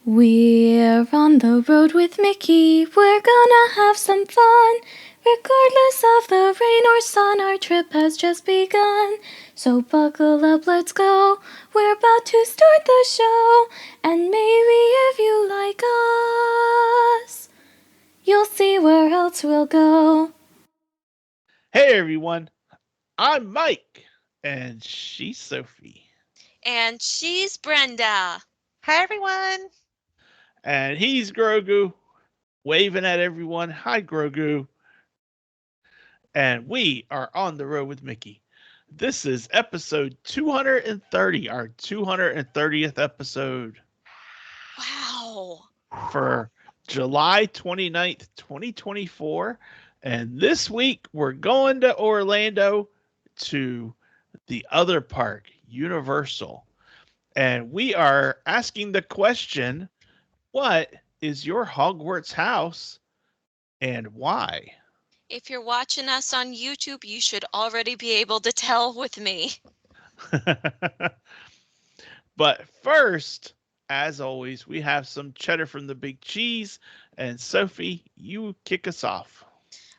We're on the road with Mickey, we're gonna have some fun. Regardless of the rain or sun, our trip has just begun. So buckle up, let's go, we're about to start the show. And maybe if you like us, you'll see where else we'll go. Hey everyone, I'm Mike, and she's Sophie, And she's Brenda. Hi, everyone. and he's Grogu, waving at everyone. Hi, Grogu. And we are on the road with Mickey. This is episode 230, our 230th episode Wow. for July 29th, 2024. And this week we're going to Orlando to the other park, Universal. And we are asking the question, what is your Hogwarts house and why? If you're watching us on YouTube, you should already be able to tell with me. But first, as always, we have some cheddar from the big cheese. And Sophie, you kick us off.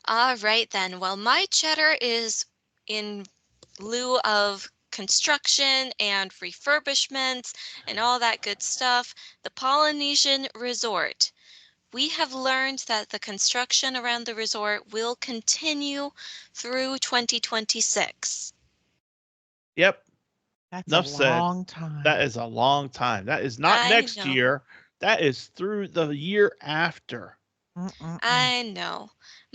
All right, then. Well, my cheddar is in lieu of construction and refurbishments and all that good stuff. The Polynesian Resort. We have learned that the construction around the resort will continue through 2026. Yep, That's a enough said. long time. That is a long time. That is not I next know. year. That is through the year after. Mm-mm-mm. I know.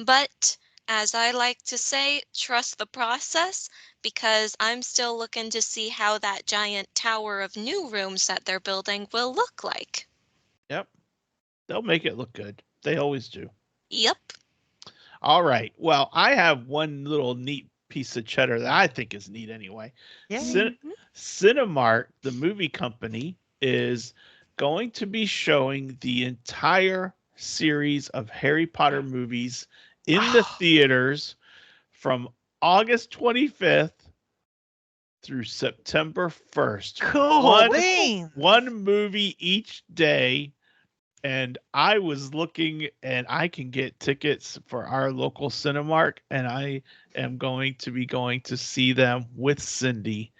But as I like to say, trust the process because I'm still looking to see how that giant tower of new rooms that they're building will look like. Yep, they'll make it look good. They always do. Yep. All right. Well, I have one little neat piece of cheddar that I think is neat anyway. Yay. Cinemark, the movie company, is going to be showing the entire series of Harry Potter movies in the Oh, theaters from August 25th through September 1st. cool One beans. one movie each day, and I was looking and I can get tickets for our local Cinemark, and I am going to see them with Cindy,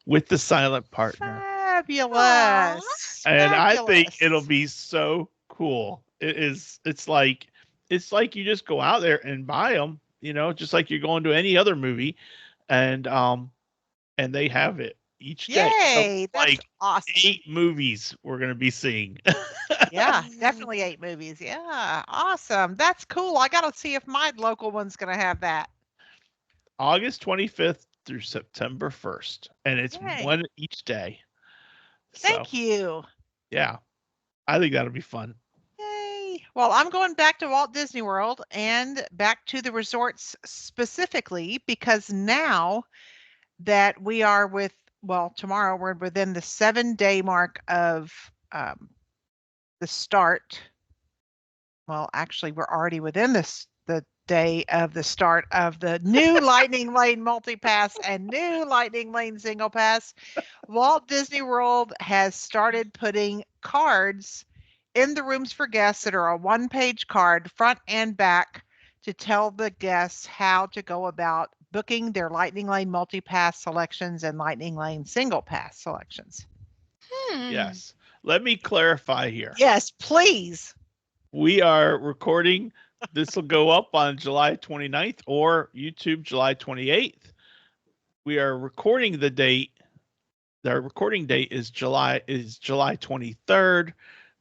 with the silent partner. Aw. Fabulous. And I think it'll Fabulous. be so cool. It's like you just go out there and buy them, just like you're going to any other movie, and and they have it each day. So Yay. That's like awesome. 8 movies we're going to be seeing. Yeah, Mm. definitely 8 movies. Yeah, awesome. That's cool. I got to see if my local one's going to have that. August 25th through September 1st, and it's Yay. one each day. So, Thank you. yeah, I think that'll be fun. Yay. Well, I'm going back to Walt Disney World and back to the resorts specifically because now that we are tomorrow we're within the 7-day mark of the start. Well, actually, we're already within the day of the start of the new Lightning Lane multi-pass and new Lightning Lane single pass. Walt Disney World has started putting cards in the rooms for guests that are a one-page card, front and back, to tell the guests how to go about booking their Lightning Lane multi-pass selections and Lightning Lane single pass selections. Hmm. Yes. Let me clarify here. Yes, please. We are recording. This will go up on July 29th or YouTube July 28th. We are recording the date. The recording date is July 23rd.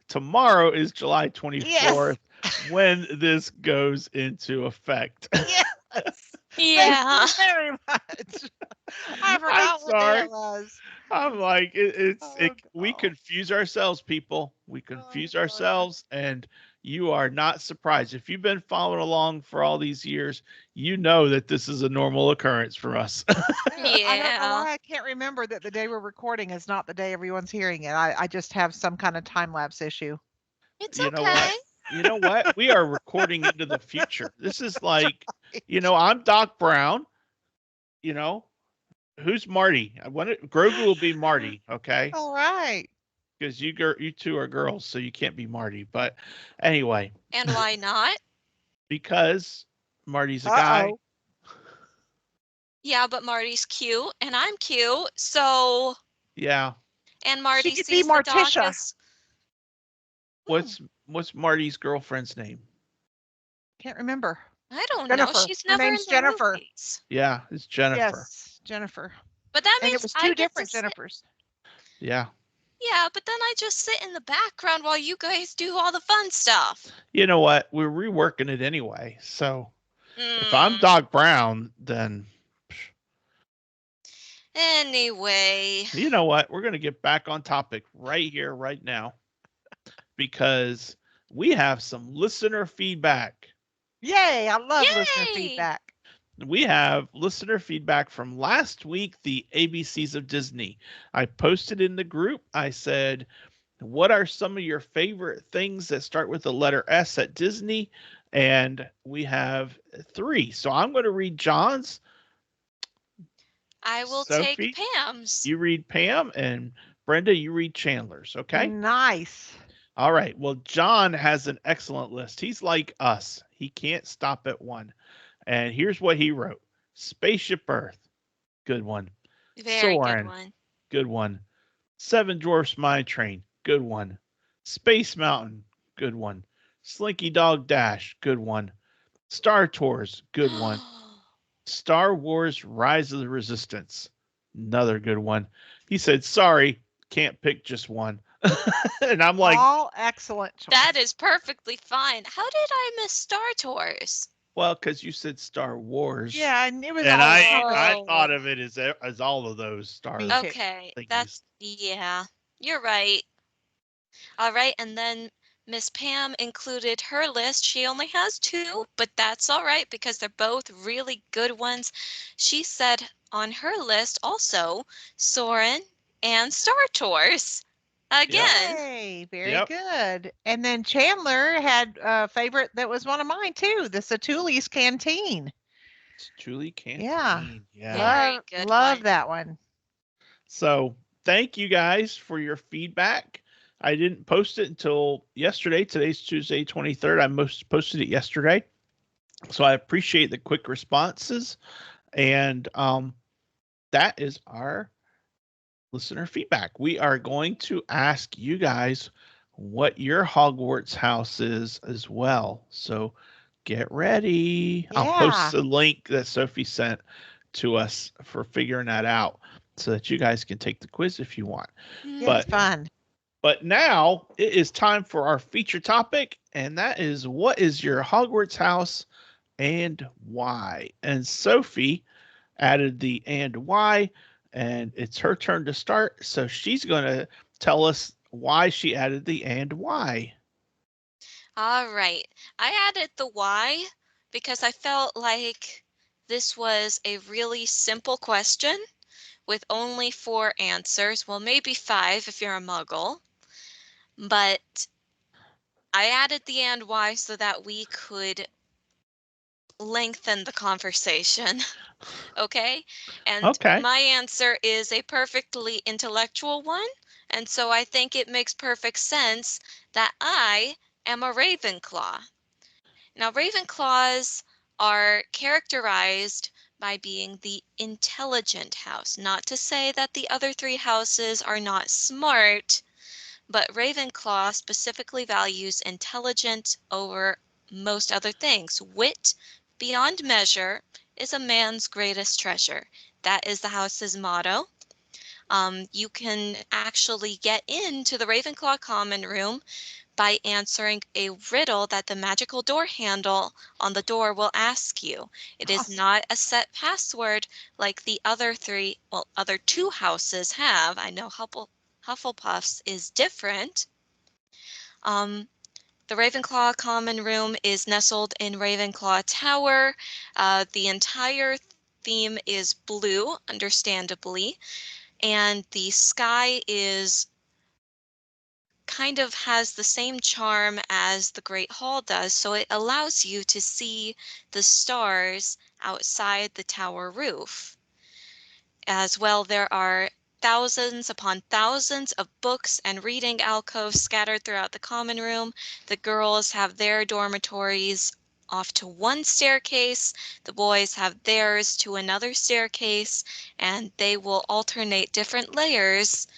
Tomorrow is July Yes. 24th when this goes into effect. Yes. Thank Yeah. you very much. I I'm forgot what day sorry. it was. I'm like Oh, we no. confuse ourselves, people. We Oh, confuse gosh. ourselves, and you are not surprised. If you've been following along for all these years, you know that this is a normal occurrence for us. I don't know Yeah. why I can't remember that the day we're recording is not the day everyone's hearing it. I just have some kind of time lapse issue. It's You know okay. what? You know what? We are recording into the future. This is like, Right. I'm Doc Brown. You know, who's Marty? Grogu will be Marty. Okay. All right. because you two are girls, so you can't be Marty. But anyway, And why not? because Marty's a guy. Uh-oh. Yeah, but Marty's cute and I'm cute, so Yeah. and Marty She could be sees the doc Morticia. as What's Marty's girlfriend's name? Can't remember. I don't know. Jennifer. She's Her never in name's the Jennifer. movies. Yeah, it's Jennifer. Yes, Jennifer. But that And it means was I two get to different sit. Jennifers. Yeah. Yeah, but then I just sit in the background while you guys do all the fun stuff. You know what? We're reworking it anyway. So if I'm Mm. Doc Brown, then Anyway, you know what? We're going to get back on topic right here, right now, because we have some listener feedback. Yay, I love listener yay! feedback. We have listener feedback from last week, the ABCs of Disney. I posted in the group, I said, what are some of your favorite things that start with the letter S at Disney? And we have 3. So I'm going to read John's. I will Sophie, take Pam's. you read Pam, and Brenda, you read Chandler's. Okay. Nice. All right. Well, John has an excellent list. He's like us. He can't stop at one. And here's what he wrote: Spaceship Earth, good one. Very good Soarin', one. good one. Seven Dwarfs Mine Train, good one. Space Mountain, good one. Slinky Dog Dash, good one. Star Tours, good one. Star Wars Rise of the Resistance, another good one. He said, sorry, can't pick just one. And I'm like, all excellent choice. That is perfectly fine. How did I miss Star Tours? well, because you said Star Wars. Yeah, and it was And all I Oh. thought of it as all of those Star Me too. Okay, thingies. that's yeah. You're right. All right, and then Miss Pam included her list. She only has 2, but that's all right because they're both really good ones. She said on her list also Soarin' and Star Tours. Again. Yay, very Yep. good. And then Chandler had a favorite that was one of mine too, the Satouli's Canteen. It's Julie Canteen. Yeah. Very good love one. that one. So thank you guys for your feedback. I didn't post it until yesterday. Today's Tuesday, 23rd. I posted it yesterday. So I appreciate the quick responses. And that is our listener feedback. We are going to ask you guys what your Hogwarts house is as well. So get ready. I'll post the link that Sophie sent to us for figuring that out so that you guys can take the quiz if you want. Yeah, it's fun. But now it is time for our feature topic, and that is, what is your Hogwarts house and why? And Sophie added the and why, and it's her turn to start. So she's going to tell us why she added the and why. All right. I added the why because I felt like this was a really simple question with only 4 answers. Well, maybe 5 if you're a muggle. But I added the and why so that we could lengthen the conversation. Okay? And Okay. my answer is a perfectly intellectual one. And so I think it makes perfect sense that I am a Ravenclaw. Now, Ravenclaws are characterized by being the intelligent house. Not to say that the other 3 houses are not smart, but Ravenclaw specifically values intelligence over most other things. Wit beyond measure is a man's greatest treasure. That is the house's motto. You can actually get into the Ravenclaw common room by answering a riddle that the magical door handle on the door will ask you. It is not a set password like the other 2 houses have. I know Hufflepuff's is different. The Ravenclaw common room is nestled in Ravenclaw Tower. The entire theme is blue, understandably, and the sky is kind of has the same charm as the Great Hall does, so it allows you to see the stars outside the tower roof. As well, there are thousands upon thousands of books and reading alcoves scattered throughout the common room. The girls have their dormitories off to one staircase, the boys have theirs to another staircase, and they will alternate different layers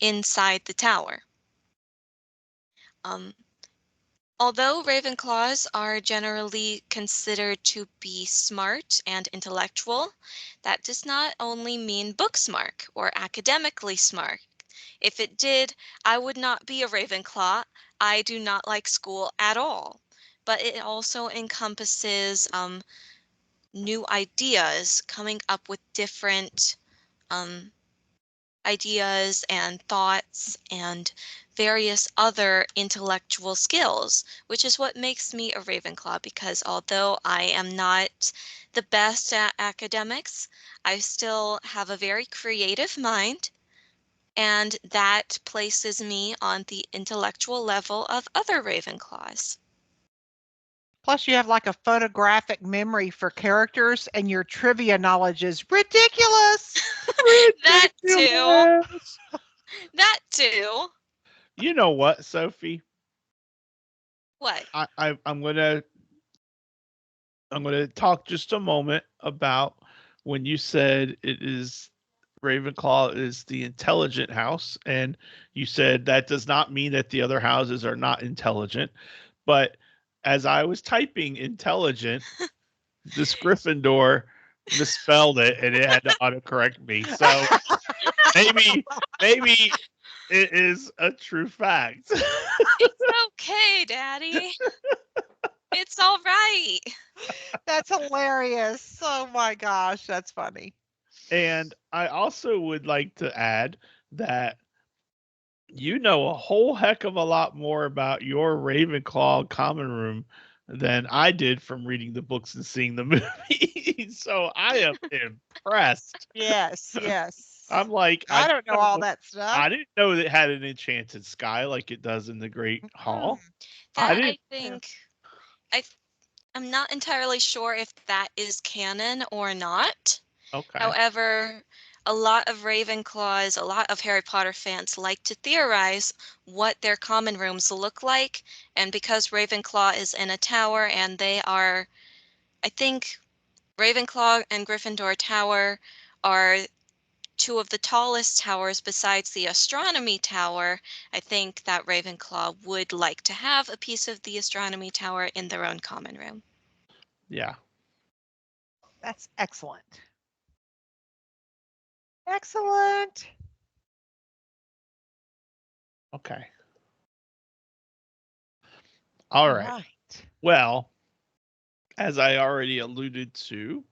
inside the tower. Although Ravenclaws are generally considered to be smart and intellectual, that does not only mean book smart or academically smart. If it did, I would not be a Ravenclaw. I do not like school at all. But it also encompasses new ideas, coming up with different ideas and thoughts and various other intellectual skills, which is what makes me a Ravenclaw, because although I am not the best at academics, I still have a very creative mind, and that places me on the intellectual level of other Ravenclaws. Plus, you have like a photographic memory for characters, and your trivia knowledge is ridiculous. That too. That too. You know what, Sophie? What? I'm gonna talk just a moment about when you said it is Ravenclaw is the intelligent house, and you said that does not mean that the other houses are not intelligent. But as I was typing intelligent, this Gryffindor misspelled it, and it had to autocorrect me. So maybe it is a true fact. It's okay, Daddy. It's all right. That's hilarious. Oh my gosh, that's funny. And I also would like to add that you know a whole heck of a lot more about your Ravenclaw common room than I did from reading the books and seeing the movie. So I am impressed. Yes, yes. I'm like, I don't know all that stuff. I didn't know that it had an enchanted sky like it does in the Great Hall. I That didn't. I think I'm not entirely sure if that is canon or not. Okay. However, a lot of Ravenclaws, a lot of Harry Potter fans like to theorize what their common rooms look like, and because Ravenclaw is in a tower and they are, I think Ravenclaw and Gryffindor Tower are two of the tallest towers besides the astronomy tower. I think that Ravenclaw would like to have a piece of the astronomy tower in their own common room. Yeah. That's excellent. Excellent. Okay. All right. Well, as I already alluded to,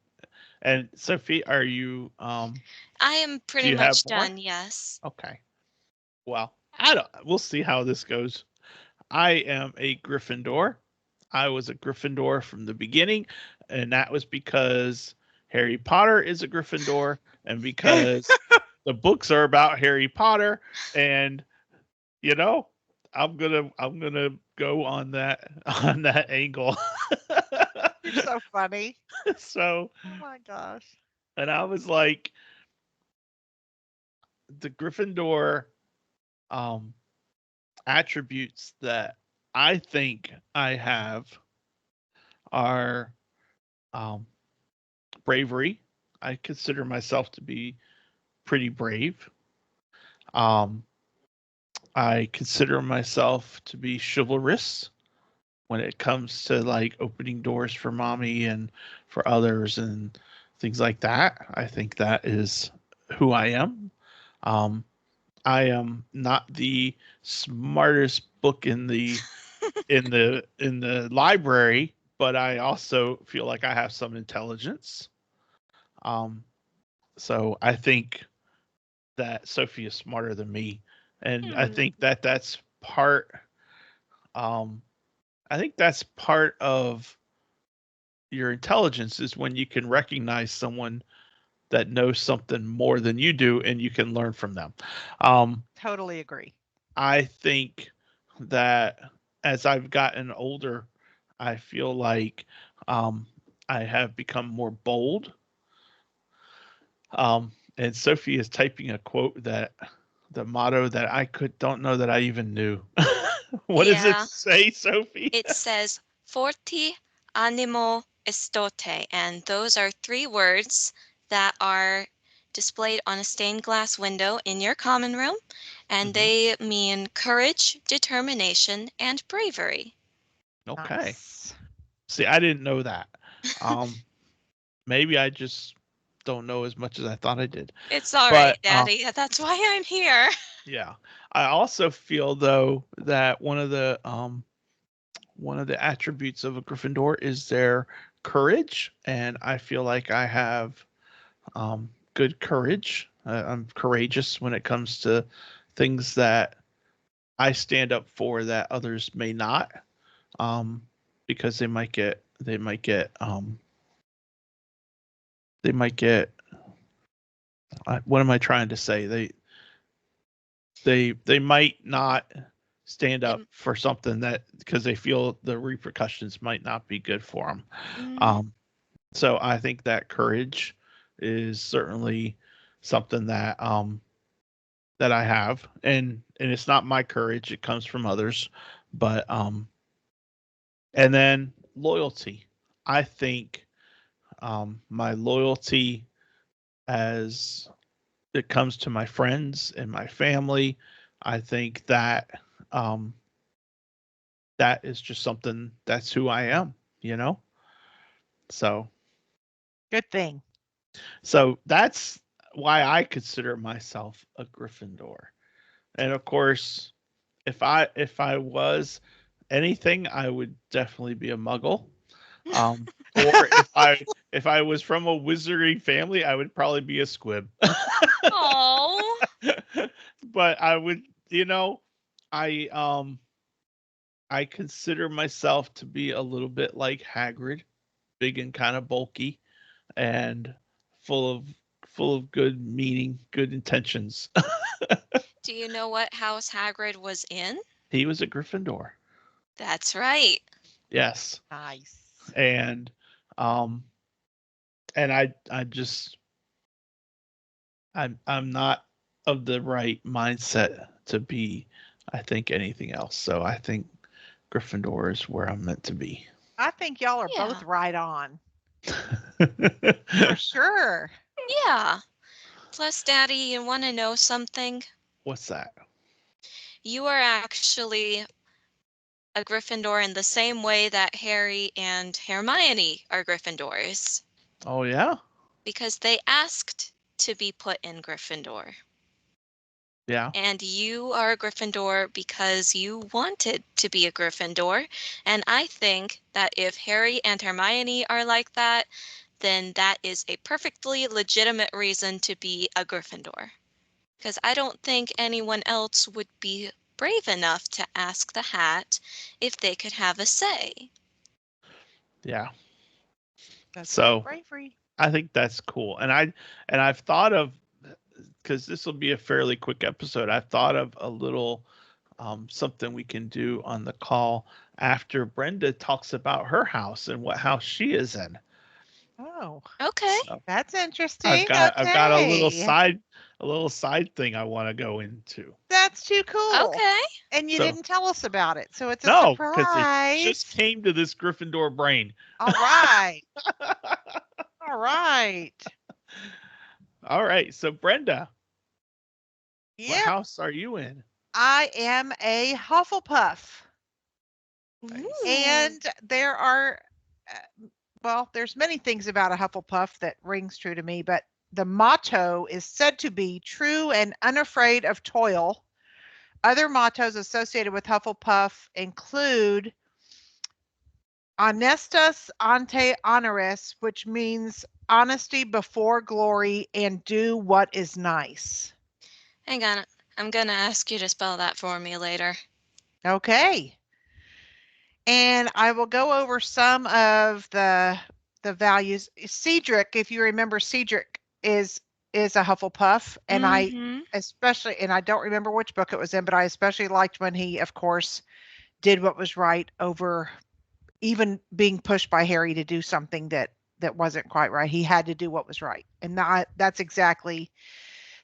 and Sophie, are you I am pretty you much have more? done, yes. Okay. Well, we'll see how this goes. I am a Gryffindor. I was a Gryffindor from the beginning, and that was because Harry Potter is a Gryffindor, and because the books are about Harry Potter, and you know, I'm gonna go on that angle. You're so funny. So, oh my gosh. And I was like, the Gryffindor attributes that I think I have are bravery. I consider myself to be pretty brave. I consider myself to be chivalrous when it comes to like opening doors for mommy and for others and things like that. I think that is who I am. I am not the smartest book in the in the library, but I also feel like I have some intelligence. So I think that Sophie is smarter than me, and I think that that's part. I think that's part of your intelligence is when you can recognize someone that knows something more than you do, and you can learn from them. Totally agree. I think that as I've gotten older, I feel like I have become more bold. And Sophie is typing a quote that the motto that I don't know that I even knew. What does it Yeah. say, Sophie? It says forti animo estote, and those are 3 words that are displayed on a stained glass window in your common room, and they mean courage, determination, and bravery. Okay. Nice. See, I didn't know that. Maybe I just don't know as much as I thought I did. It's all But, right, Daddy. That's why I'm here. Yeah. I also feel though that one of the attributes of a Gryffindor is their courage, and I feel like I have good courage. I'm courageous when it comes to things that I stand up for that others may not, because they might get what am I trying to say? They might not stand up for something that because they feel the repercussions might not be good for them. Mm, So I think that courage is certainly something that that I have, and it's not my courage; it comes from others. But and then loyalty. I think my loyalty as it comes to my friends and my family, I think that um, that is just something that's who I am, you know? So, Good thing. so that's why I consider myself a Gryffindor. And of course, if I was anything, I would definitely be a Muggle. Or if I was from a wizardry family, I would probably be a squib. oh, But I would, I I consider myself to be a little bit like Hagrid, big and kind of bulky, and full of good meaning, good intentions. do you know what house Hagrid was in? He was a Gryffindor. That's right. Yes. Nice. And um and I just I'm not of the right mindset to be I think anything else. So I think Gryffindor is where I'm meant to be. I think y'all are Yeah. both right on. For sure. Yeah. Plus, Daddy, you want to know something? What's that? You are actually a Gryffindor in the same way that Harry and Hermione are Gryffindors, Oh yeah? because they asked to be put in Gryffindor. Yeah. And you are a Gryffindor because you wanted to be a Gryffindor. And I think that if Harry and Hermione are like that, then that is a perfectly legitimate reason to be a Gryffindor. Because I don't think anyone else would be brave enough to ask the hat if they could have a say. Yeah. That's So bravery. I think that's cool. I've thought of because this will be a fairly quick episode. I've thought of a little something we can do on the call after Brenda talks about her house and what house she is in. Oh, Okay. So that's interesting. I've got Okay. a little side thing I want to go into. That's too cool. Okay. And you So didn't tell us about it. So it's a no, because it surprise. just came to this Gryffindor brain. All right. All right. All right. So Brenda, what Yep. house are you in? I am a Hufflepuff. Nice. And there are, there's many things about a Hufflepuff that rings true to me, but the motto is said to be true and unafraid of toil. Other mottos associated with Hufflepuff include honestus ante honoris, which means honesty before glory and do what is nice. Hang on. I'm going to ask you to spell that for me later. Okay. And I will go over some of the values. Cedric, if you remember, Cedric is a Hufflepuff, and I especially, and I don't remember which book it was in, but I especially liked when he, of course, did what was right over even being pushed by Harry to do something that that wasn't quite right. He had to do what was right. And that's exactly.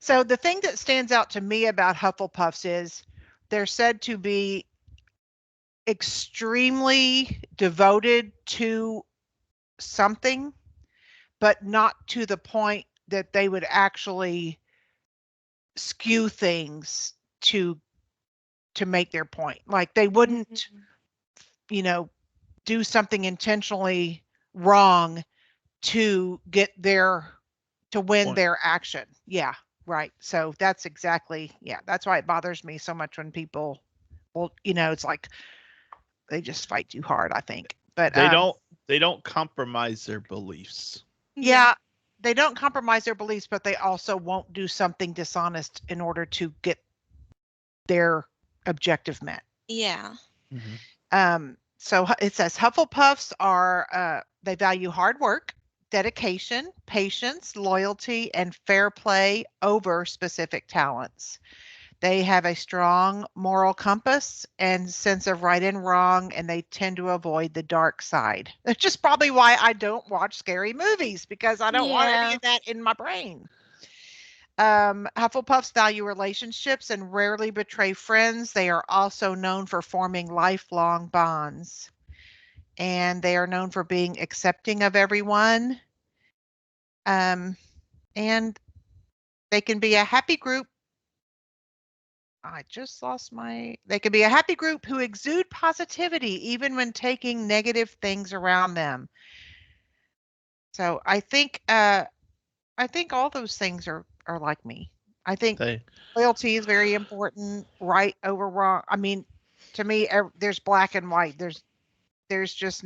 So the thing that stands out to me about Hufflepuffs is they're said to be extremely devoted to something, but not to the point that they would actually skew things to make their point. Like they wouldn't, you know, do something intentionally wrong to get to win Point. their action. Yeah, right. So that's exactly, yeah, that's why it bothers me so much when people, well, it's like they just fight too hard, I think. But They don't compromise their beliefs. yeah, they don't compromise their beliefs, but they also won't do something dishonest in order to get their objective met. Yeah. So it says Hufflepuffs are they value hard work, dedication, patience, loyalty, and fair play over specific talents. They have a strong moral compass and sense of right and wrong, and they tend to avoid the dark side. That's just probably why I don't watch scary movies, because I don't want any Yeah. of that in my brain. Hufflepuffs value relationships and rarely betray friends. They are also known for forming lifelong bonds, and they are known for being accepting of everyone. And they can be a happy group. I just lost my. They can be a happy group who exude positivity even when taking negative things around them. So I think all those things are like me. I think They loyalty is very important, right over wrong. I mean, to me, there's black and white. There's just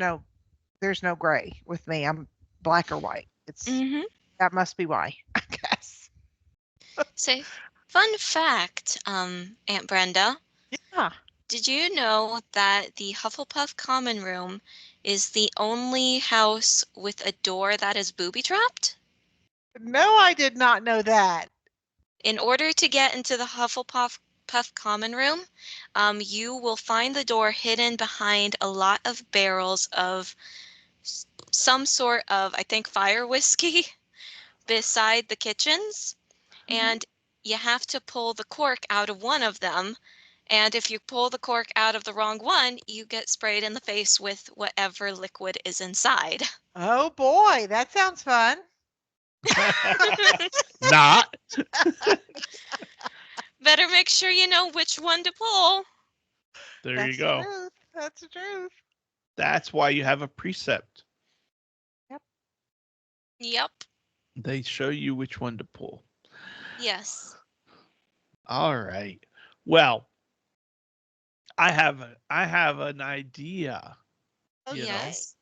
there's no gray with me. I'm black or white. That must be why, I guess. So, fun fact, Aunt Brenda, Yeah. did you know that the Hufflepuff common room is the only house with a door that is booby-trapped? No, I did not know that. In order to get into the Hufflepuff common room, you will find the door hidden behind a lot of barrels of some sort of, I think, fire whiskey beside the kitchens. And you have to pull the cork out of one of them. And if you pull the cork out of the wrong one, you get sprayed in the face with whatever liquid is inside. Oh boy, that sounds fun. not. Better make sure you know which one to pull. There you That's the go. truth. That's the truth. That's why you have a precept. Yep. Yep. They show you which one to pull. Yes. All right. Well, I have an idea, Oh, you know, yes.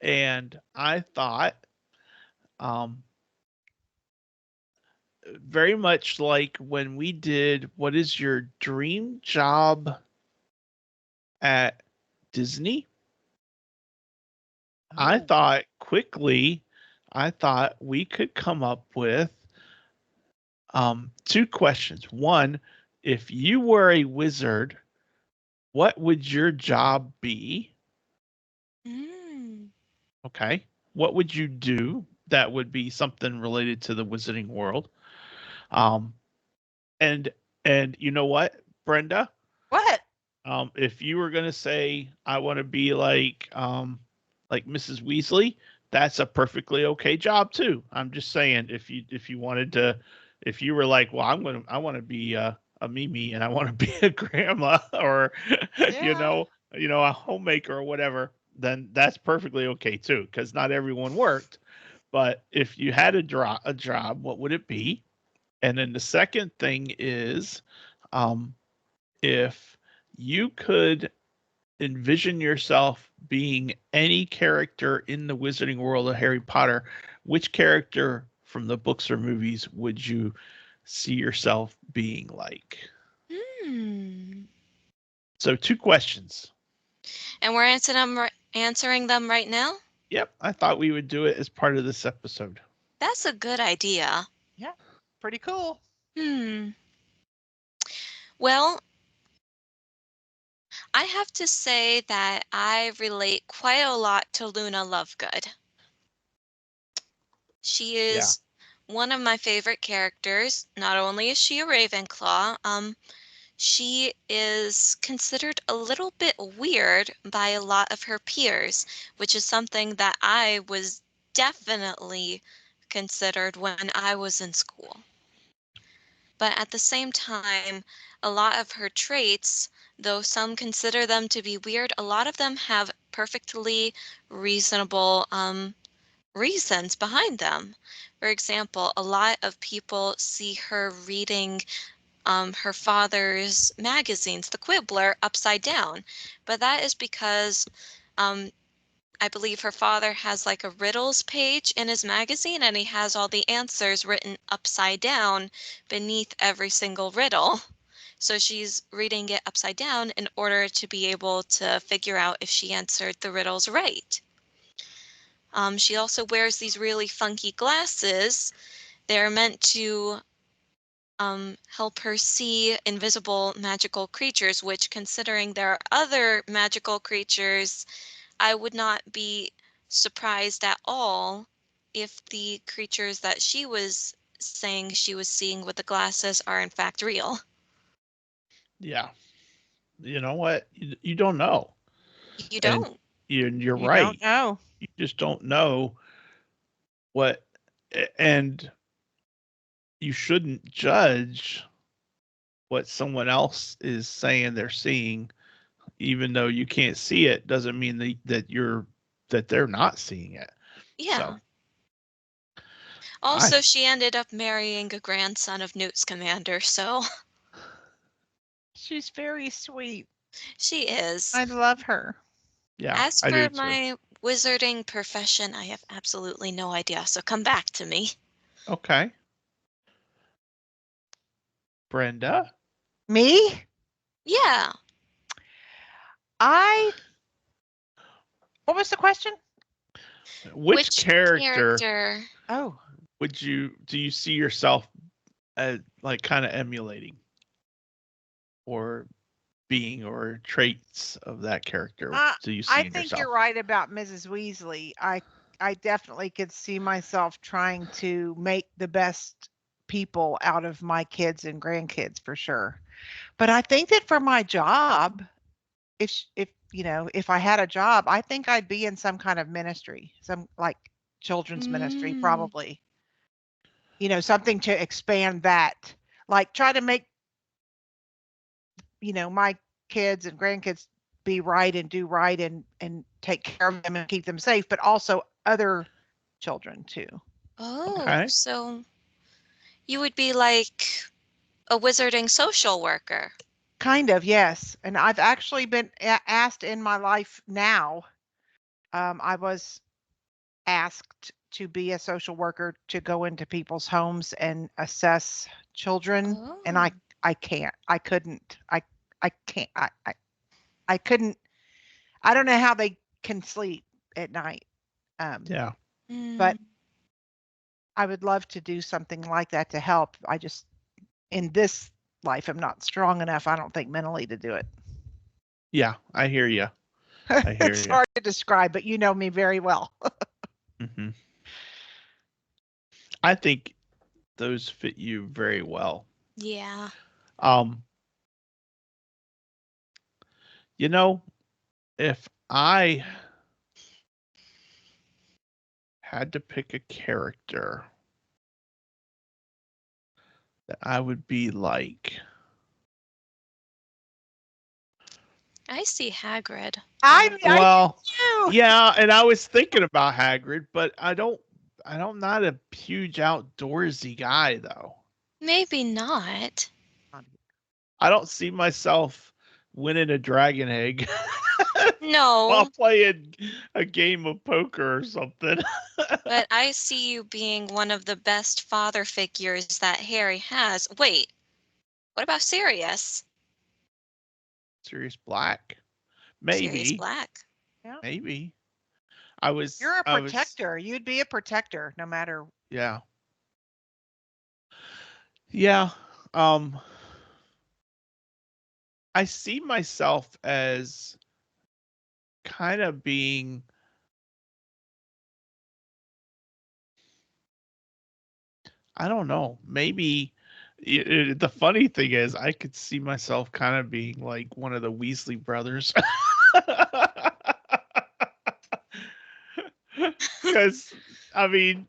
and I thought very much like when we did what is your dream job at Disney? I Oh. thought quickly, I thought we could come up with two questions. One, if you were a wizard, what would your job be? Mm. Okay. What would you do that would be something related to the wizarding world? Um, and you know what, Brenda? What? If you were gonna say I want to be like Mrs. Weasley, that's a perfectly okay job too. I'm just saying if you wanted to, if you were like, well, I want to be a Mimi and I want to be a grandma or Yeah. a homemaker or whatever, then that's perfectly okay too. Because not everyone worked. But if you had a job, what would it be? And then the second thing is, um, if you could envision yourself being any character in the wizarding world of Harry Potter, which character from the books or movies would you see yourself being like? Hmm. So, two questions. And we're answering them right now? Yep, I thought we would do it as part of this episode. That's a good idea. Yeah. Pretty cool. Hmm. Well, I have to say that I relate quite a lot to Luna Lovegood. She Yeah. is one of my favorite characters. Not only is she a Ravenclaw, she is considered a little bit weird by a lot of her peers, which is something that I was definitely considered when I was in school. But at the same time, a lot of her traits, though some consider them to be weird, a lot of them have perfectly reasonable reasons behind them. For example, a lot of people see her reading her father's magazines, The Quibbler, upside down. But that is because um, I believe her father has like a riddles page in his magazine and he has all the answers written upside down beneath every single riddle. So she's reading it upside down in order to be able to figure out if she answered the riddles right. She also wears these really funky glasses. They're meant to help her see invisible magical creatures, which, considering there are other magical creatures, I would not be surprised at all if the creatures that she was saying she was seeing with the glasses are in fact real. Yeah. You know what? You don't know. You And don't. you're You right. don't know. You just don't know what, and you shouldn't judge what someone else is saying they're seeing, even though you can't see it, doesn't mean that they're not seeing it. So Yeah. I Also, she ended up marrying a grandson of Newt Scamander, so She's very sweet. she is. I love her. yeah, As I do for too. my wizarding profession, I have absolutely no idea, so come back to me. Okay. Brenda, Me? Yeah. I. What was the question? which Which character character? Oh, do you see yourself like kind of emulating or being, or traits of that character I do you see I in think yourself? you're right about Mrs. Weasley. I definitely could see myself trying to make the best people out of my kids and grandkids for sure. But I think that for my job, if if I had a job, I think I'd be in some kind of ministry, some like children's ministry Mm. probably. Something to expand that. Like try to make, my kids and grandkids be right and do right and take care of them and keep them safe, but also other children too. Oh, Okay. so you would be like a wizarding social worker. Kind of, yes. And I've actually been asked in my life now. I was asked to be a social worker to go into people's homes and assess children, and I Oh. I can't. I couldn't. I can't. I couldn't. I don't know how they can sleep at night. Yeah. But Mm. I would love to do something like that to help. I just in this life I'm not strong enough, I don't think, mentally to do it. Yeah, I hear you. I hear It's you. hard to describe, but you know me very well. Hmm. I think those fit you very well. Yeah. Um, you know, if I had to pick a character that I would be like, I see Hagrid. I well, do too. yeah, and I was thinking about Hagrid, but I'm not a huge outdoorsy guy though. Maybe not. I don't see myself winning a dragon egg while No, playing a game of poker or something. but I see you being one of the best father figures that Harry has. Wait, what about Sirius? Sirius Black, Sirius maybe, Black. Yeah. maybe. You're a I was, protector. You'd be a protector no matter. yeah, yeah. Um, I see myself as kind of being I don't know. Maybe the funny thing is, I could see myself kind of being like one of the Weasley brothers. Because I mean,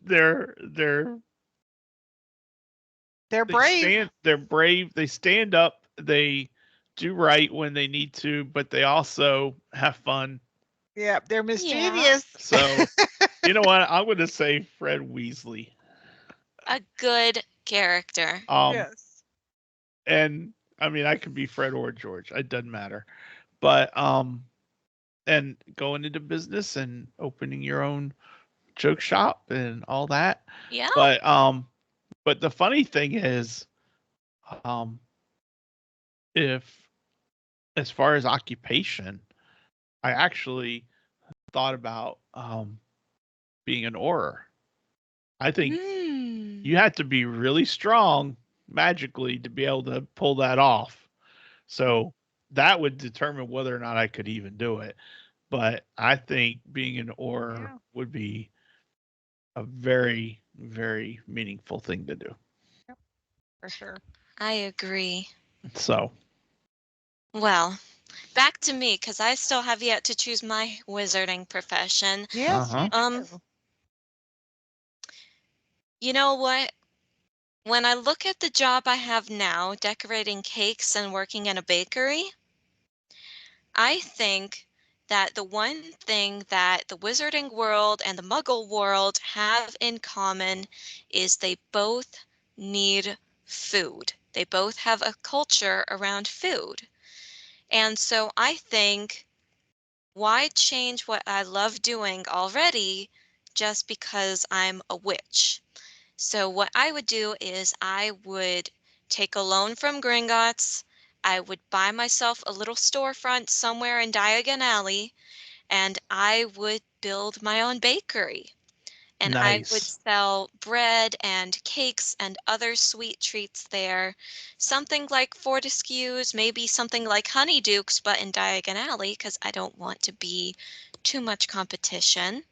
They're brave. they're brave. They stand up. They do right when they need to, but they also have fun. Yeah, they're Yeah, mischievous. So you know what? I'm going to say Fred Weasley. a good character. Um, Yes. and I mean, I could be Fred or George. It doesn't matter. But and going into business and opening your own joke shop and all that. Yeah. But the funny thing is, um, if as far as occupation, I actually thought about being an orer. I think Hmm. you had to be really strong magically to be able to pull that off. So that would determine whether or not I could even do it. But I think being an orer Yeah, would be a very, very meaningful thing to do. for sure. I agree. So, Well, back to me because I still have yet to choose my wizarding profession. Yes, you Um, do. you know what? When I look at the job I have now, decorating cakes and working in a bakery, I think that the one thing that the wizarding world and the muggle world have in common is they both need food. They both have a culture around food. And so I think, why change what I love doing already just because I'm a witch? So what I would do is I would take a loan from Gringotts. I would buy myself a little storefront somewhere in Diagon Alley, and I would build my own bakery. And I would nice. sell bread and cakes and other sweet treats there. Something like Fortescue's, maybe something like Honeydukes, but in Diagon Alley, because I don't want to be too much competition.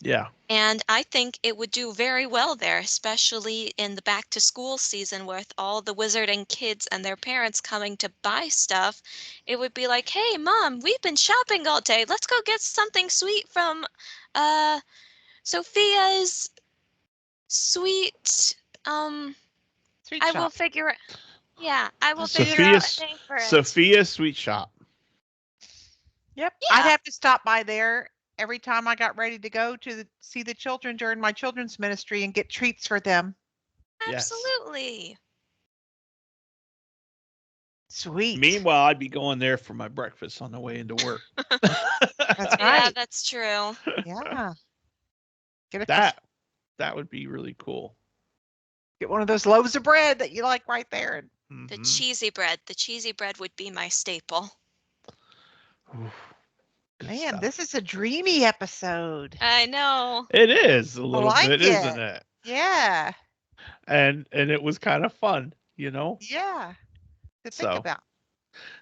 Yeah. And I think it would do very well there, especially in the back to school season with all the wizarding kids and their parents coming to buy stuff. It would be like, hey, Mom, we've been shopping all day. Let's go get something sweet from uh, Sophia's sweet. Um, Sweet I will shop. figure. Yeah, I will figure Sophia out a name for it. Sophia Sweet Shop. Yep. I'd Yeah, have to stop by there every time I got ready to go to see the children during my children's ministry and get treats for them. Yes. absolutely. Sweet. Meanwhile, I'd be going there for my breakfast on the way into work. That's Yeah, right. that's true. Yeah. Get a that that would be really cool. get one of those loaves of bread that you like right there. The Hmm. cheesy bread. The cheesy bread would be my staple. Good Man, stuff. this is a dreamy episode. I know. It is a I little like bit, isn't it. it? Yeah. And it was kind of fun, you know. Yeah. To think So about.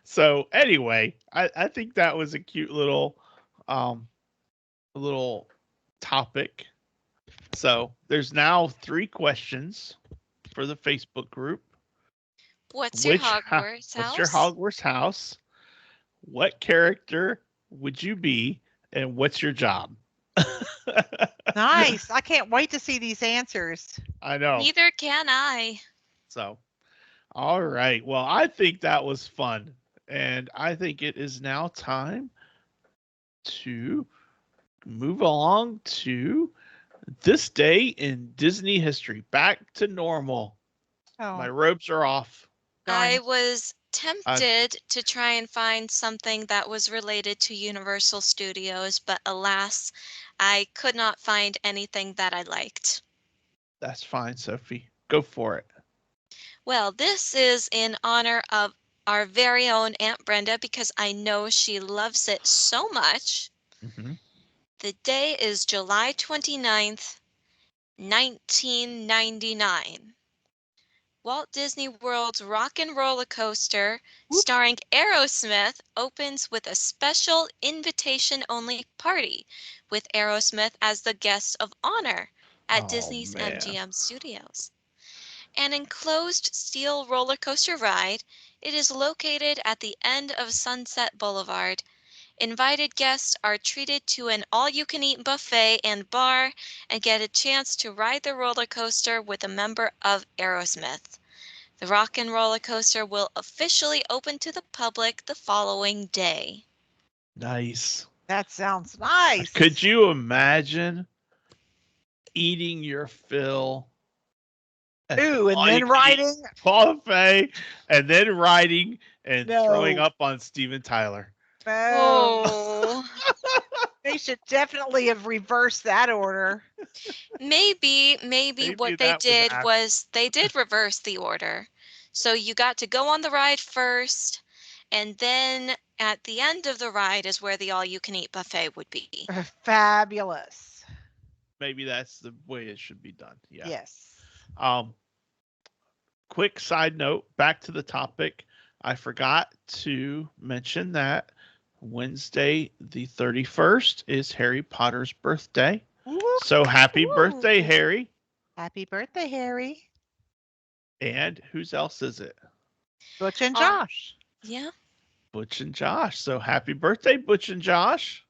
so anyway, I think that was a cute um little topic. So there's now 3 questions for the Facebook group. What's your Hogwarts What's your house? Hogwarts house? What character would you be, and what's your job? Nice. I can't wait to see these answers. I know. Neither can I. So, all right. Well, I think that was fun, and I think it is now time to move along to this day in Disney history. Back to normal. My Oh, robes are off. I darn. was I, tempted to try and find something that was related to Universal Studios, but alas, I could not find anything that I liked. that's fine, Sophie. Go for it. Well, this is in honor of our very own Aunt Brenda because I know she loves it so much. Hmm. The day is July 29th, 1999. Walt Disney World's Rock and Roller Coaster, Whoop. starring Aerosmith, opens with a special invitation-only party with Aerosmith as the guest of honor. at Oh, Disney's man. MGM Studios. An enclosed steel roller coaster ride, it is located at the end of Sunset Boulevard. Invited guests are treated to an all-you-can-eat buffet and bar and get a chance to ride the roller coaster with a member of Aerosmith. The Rock and Roller Coaster will officially open to the public the following day. Nice. That sounds nice. Could you imagine eating your fill at the Ooh, and then all-you-can-eat riding? buffet and then riding and throwing No. up on Steven Tyler? No. Oh, They should definitely have reversed that order. maybe Maybe what they that was did after. was they did reverse the order. So you got to go on the ride first, and then at the end of the ride is where the all-you-can-eat buffet would be. Fabulous. Maybe that's the way it should be done. Yeah. Yes. Quick side note, back to the topic. I forgot to mention that Wednesday the 31st is Harry Potter's birthday. So happy birthday, Harry. Happy birthday, Harry. And whose else is it? Butch and Josh. Yeah. Butch and Josh. So happy birthday, Butch and Josh.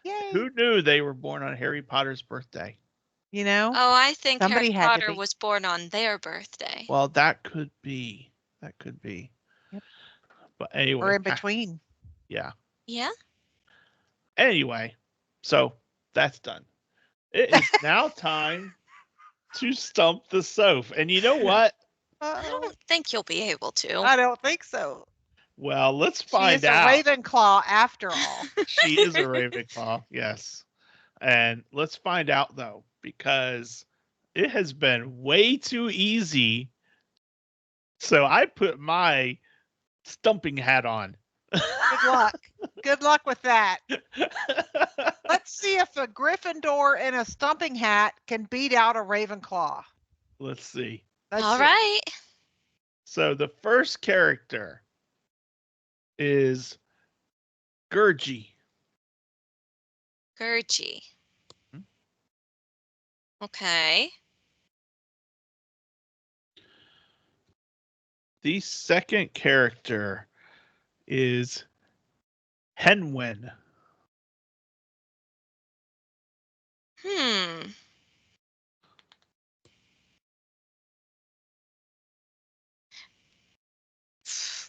Yay. Who knew they were born on Harry Potter's birthday? You know? Oh, I think Somebody Harry had to Potter be. was born on their birthday. Well, that could be. That could be. Yep. But anyway. Or in between. Yeah. Yeah. Anyway, so that's done. It is now time to stump the Soph. And you know what? I don't think you'll be able to. I don't think so. Well, let's She find is out. a Ravenclaw after all. She is a Ravenclaw, yes. And let's find out, though, because it has been way too easy. So I put my stumping hat on. Good luck. Good luck with that. Let's see if a Gryffindor in a stumping hat can beat out a Ravenclaw. Let's see. All right. So the first character is Gurgi. Gurgi. Okay. The second character is Henwen.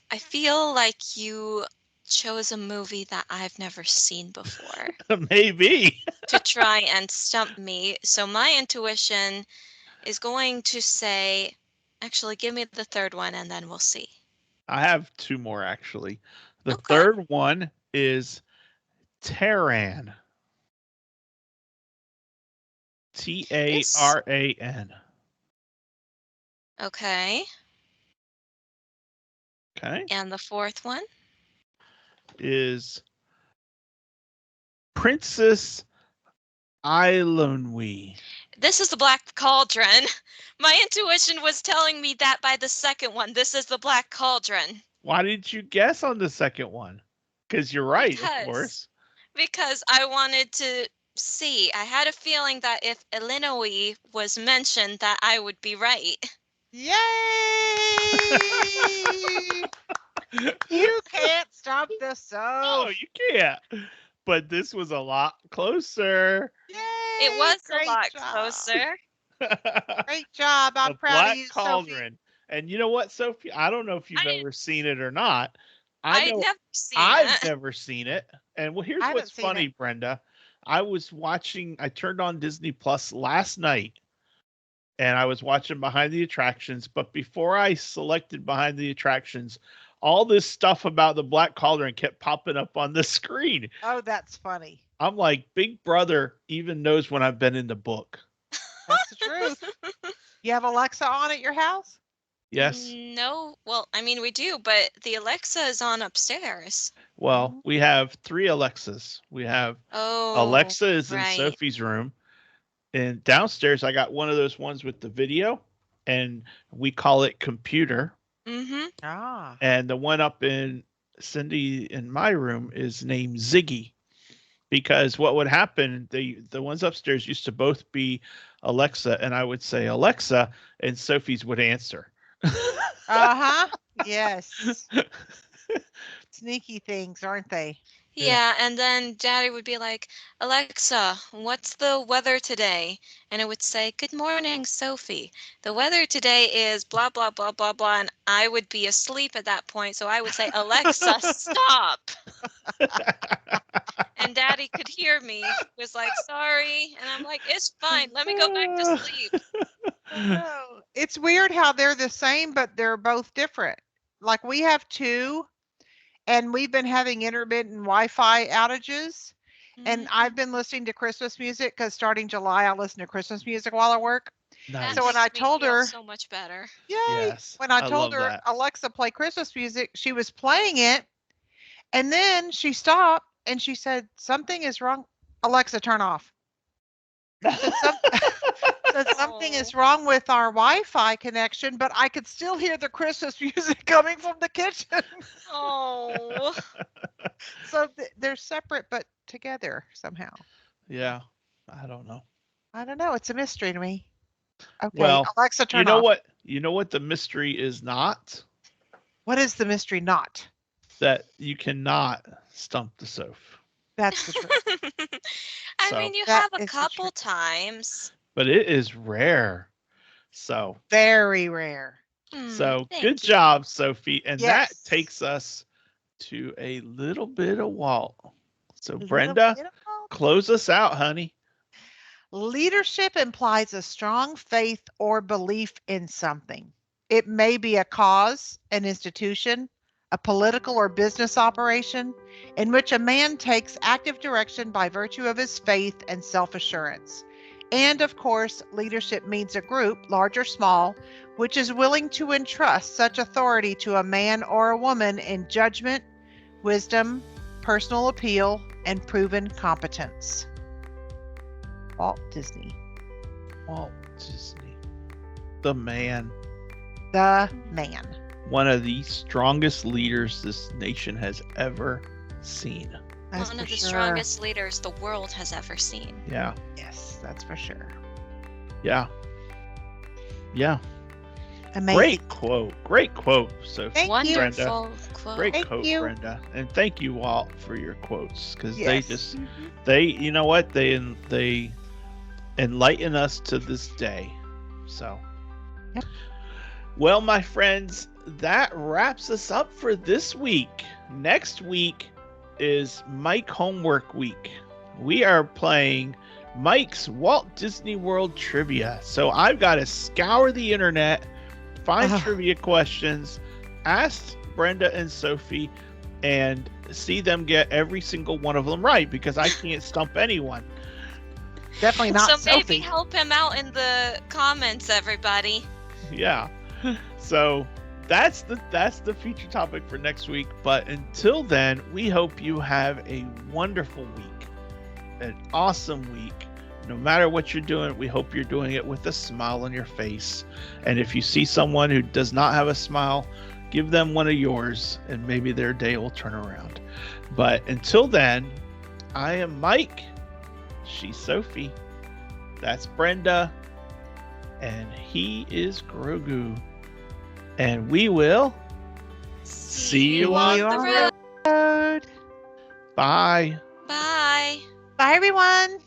I feel like you chose a movie that I've never seen before Maybe. to try and stump me. So my intuition is going to say, actually, give me the third one and then we'll see. I have two more, actually. The Okay. third one is Taran. Taran. Okay. Okay. And the fourth one? Is Princess Eilunwi. This is the Black Cauldron. My intuition was telling me that by the second one. This is the Black Cauldron. Why did you guess on the second one? Because you're right, of course. Because I wanted to see. I had a feeling that if Elinoi was mentioned, that I would be right. Yay! You can't stop the Soph. Oh, you can't. But this was a lot closer. Yay! It was Great a lot job. closer. Great job. I'm The proud Black of you, Cauldron. Sophie. And you know what, Sophie? I don't know if you've ever seen it or not. I know never seen I've it. never seen it. And well, here's I haven't what's seen funny, it. Brenda. I turned on Disney Plus last night and I was watching Behind the Attractions. But before I selected Behind the Attractions, all this stuff about the Black Cauldron kept popping up on the screen. Oh, that's funny. I'm like, Big Brother even knows when I've been in the book. That's the truth. You have Alexa on at your house? Yes. No. Well, I mean, we do, but the Alexa is on upstairs. Well, we have 3 Alexas. We have Alexa is in Sophie's room. And downstairs, I got one of those ones with the video, and we call it computer. Mm-hmm. Ah. And the one up in Cindy in my room is named Ziggy. because what would happen, the ones upstairs used to both be Alexa, and I would say Alexa, and Sophie's would answer. Uh-huh. Yes. Sneaky things, aren't they? Yeah, and then Daddy would be like, Alexa, what's the weather today? And it would say, Good morning, Sophie. The weather today is blah, blah, blah, blah, blah. And I would be asleep at that point. So I would say, Alexa, stop. And Daddy could hear me. He was like, sorry. And I'm like, it's fine. Let me go back to sleep. No. It's weird how they're the same, but they're both different. Like we have two, and we've been having intermittent Wi-Fi outages. And I've been listening to Christmas music because starting July, I listen to Christmas music while I work. Nice. So when I told her, so much better. yay! Yes, When I I told love her, that. Alexa, play Christmas music, she was playing it, and then she stopped and she said, something is wrong. Alexa, turn off. Said something is wrong with our Wi-Fi connection, but I could still hear the Christmas music coming from the kitchen. Oh. So they're separate but together somehow. Yeah, I don't know. I don't know. It's a mystery to me. Okay, Well, Alexa, turn you know off. what? You know what the mystery is not? What is the mystery not? That you cannot stump the Soph. That's the truth. I So- mean, you That have is a the couple truth. times. But it is rare. So Very rare. So Thank good you. job, Sophie. And that Yes. takes us to a little bit of Walt. So Little Brenda, bit of hope. close us out, honey. Leadership implies a strong faith or belief in something. It may be a cause, an institution, a political or business operation in which a man takes active direction by virtue of his faith and self-assurance. And of course, leadership means a group, large or small, which is willing to entrust such authority to a man or a woman in judgment, wisdom, personal appeal, and proven competence. Walt Disney. Walt Disney. The man. The man. One of the strongest leaders this nation has ever seen. That's One for of the sure. strongest leaders the world has ever seen. Yeah. Yes, that's for sure. Yeah. Yeah. Amazing. Great quote. Great quote, Sophie. Thank you. Wonderful quote. Great Thank quote, you. Brenda. And thank you, Walt, for your quotes. Because Yes. they you know what? They enlighten us to this day. So Yep. Well, my friends, that wraps us up for this week. Next week is Mike Homework Week. We are playing Mike's Walt Disney World Trivia. So I've got to scour the internet, find trivia questions, ask Brenda and Sophie, and see them get every single one of them right, because I can't stump anyone. Definitely not So Sophie. maybe help him out in the comments, everybody. Yeah. So that's the feature topic for next week. But until then, we hope you have a wonderful week, an awesome week. No matter what you're doing, we hope you're doing it with a smile on your face. And if you see someone who does not have a smile, give them one of yours, and maybe their day will turn around. But until then, I am Mike. She's Sophie. That's Brenda. And he is Grogu. And we will see you on the the road. road. Bye. Bye. Bye, everyone.